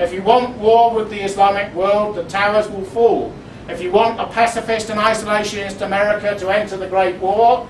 If you want war with the Islamic world, the towers will fall. If you want a pacifist and isolationist America to enter the Great War,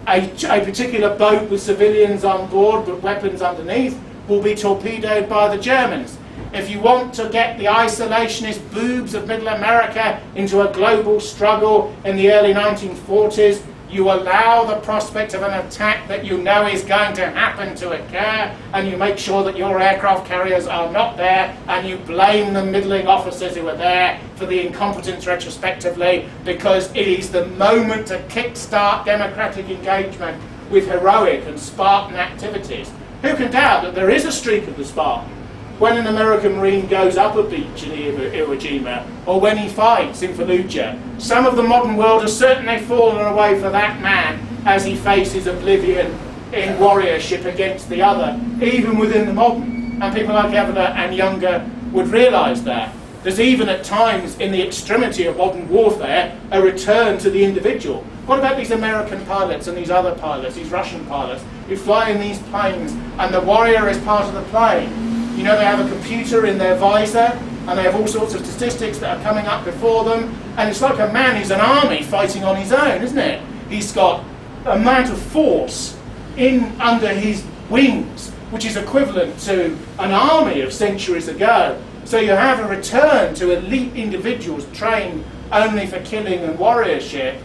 a particular boat with civilians on board but weapons underneath will be torpedoed by the Germans. If you want to get the isolationist boobs of Middle America into a global struggle in the early 1940s, you allow the prospect of an attack that you know is going to happen to occur, and you make sure that your aircraft carriers are not there, and you blame the middling officers who are there for the incompetence retrospectively, because it is the moment to kickstart democratic engagement with heroic and Spartan activities. Who can doubt that there is a streak of the Spartan when an American Marine goes up a beach in Iwo Jima, or when he fights in Fallujah? Some of the modern world has certainly fallen away for that man as he faces oblivion in warriorship against the other, even within the modern. And people like Evola and Younger would realise that. There's even at times, in the extremity of modern warfare, a return to the individual. What about these American pilots and these other pilots, these Russian pilots, who fly in these planes and the warrior is part of the plane? You know, they have a computer in their visor, and they have all sorts of statistics that are coming up before them, and it's like a man who's an army fighting on his own, isn't it? He's got an amount of force under his wings, which is equivalent to an army of centuries ago. So you have a return to elite individuals trained only for killing and warriorship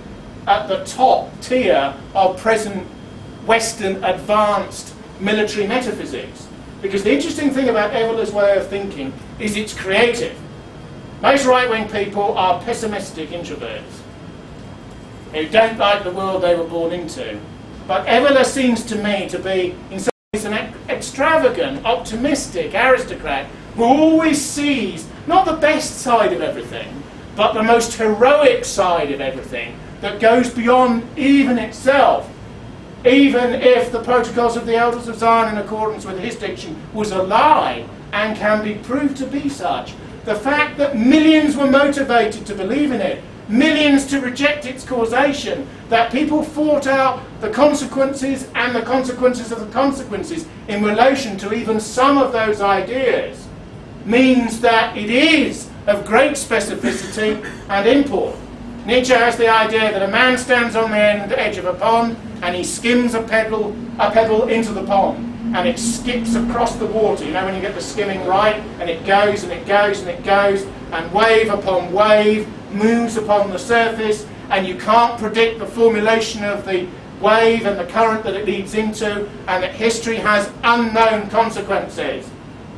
at the top tier of present Western advanced military metaphysics. Because the interesting thing about Evola's way of thinking is it's creative. Most right-wing people are pessimistic introverts who don't like the world they were born into. But Evola seems to me to be, in some ways, an extravagant, optimistic aristocrat who always sees not the best side of everything, but the most heroic side of everything that goes beyond even itself. Even if the Protocols of the Elders of Zion, in accordance with his diction, was a lie and can be proved to be such, the fact that millions were motivated to believe in it, millions to reject its causation, that people fought out the consequences and the consequences of the consequences in relation to even some of those ideas, means that it is of great specificity and import. Nietzsche has the idea that a man stands on the edge of a pond and he skims a pebble into the pond, and it skips across the water. You know, when you get the skimming right, and it goes and it goes and it goes, and wave upon wave moves upon the surface, and you can't predict the formulation of the wave and the current that it leads into, and that history has unknown consequences.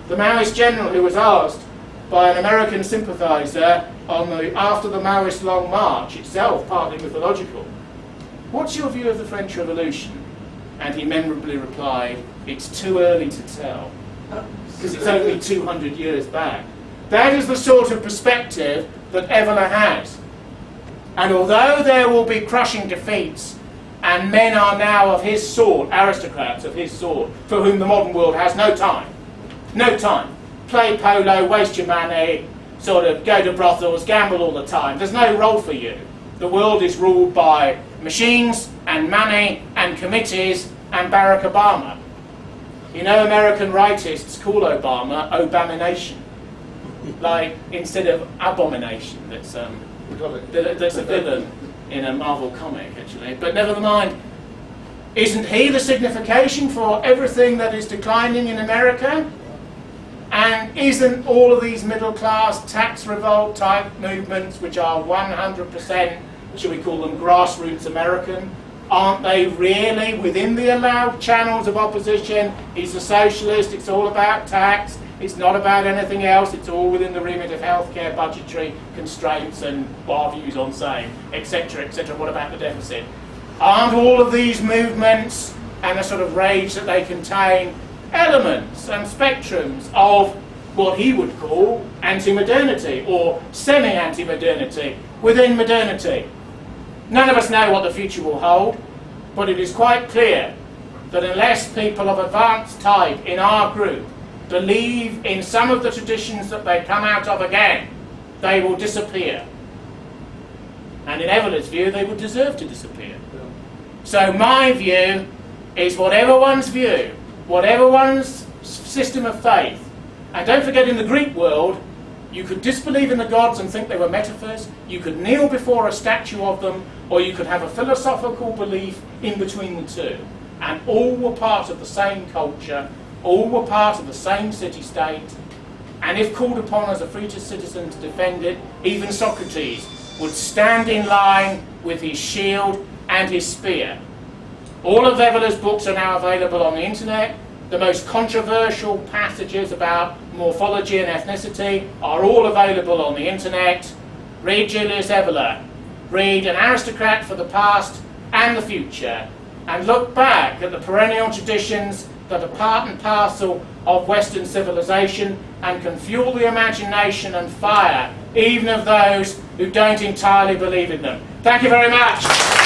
The Maoist general who was asked by an American sympathiser after the Maoist Long March, itself partly mythological, "What's your view of the French Revolution?" And he memorably replied, "It's too early to tell, because it's only 200 years back." That is the sort of perspective that Evola has. And although there will be crushing defeats, and men are now of his sort, aristocrats of his sort, for whom the modern world has no time, play polo, waste your money, sort of go to brothels, gamble all the time. There's no role for you. The world is ruled by machines and money and committees and Barack Obama. You know, American rightists call Obama Obamination. Like, instead of abomination, that's a villain in a Marvel comic, actually. But never mind, isn't he the signification for everything that is declining in America? And isn't all of these middle-class tax revolt type movements, which are 100%, should we call them grassroots American, aren't they really within the allowed channels of opposition? He's a socialist, it's all about tax, it's not about anything else, it's all within the remit of healthcare, budgetary constraints and our views on same, etc., etc. What about the deficit? Aren't all of these movements and the sort of rage that they contain elements and spectrums of what he would call anti-modernity or semi-anti-modernity within modernity? None of us know what the future will hold, but it is quite clear that unless people of advanced type in our group believe in some of the traditions that they come out of again, they will disappear. And in Evola's view, they would deserve to disappear. So my view is whatever one's view, whatever one's system of faith, And don't forget, in the Greek world, you could disbelieve in the gods and think they were metaphors, you could kneel before a statue of them, or you could have a philosophical belief in between the two. And all were part of the same culture, all were part of the same city-state, and if called upon as a free citizen to defend it, even Socrates would stand in line with his shield and his spear. All of Evola's books are now available on the internet. The most controversial passages about morphology and ethnicity are all available on the internet. Read Julius Evola. Read An Aristocrat for the Past and the Future. And look back at the perennial traditions that are part and parcel of Western civilization and can fuel the imagination and fire even of those who don't entirely believe in them. Thank you very much.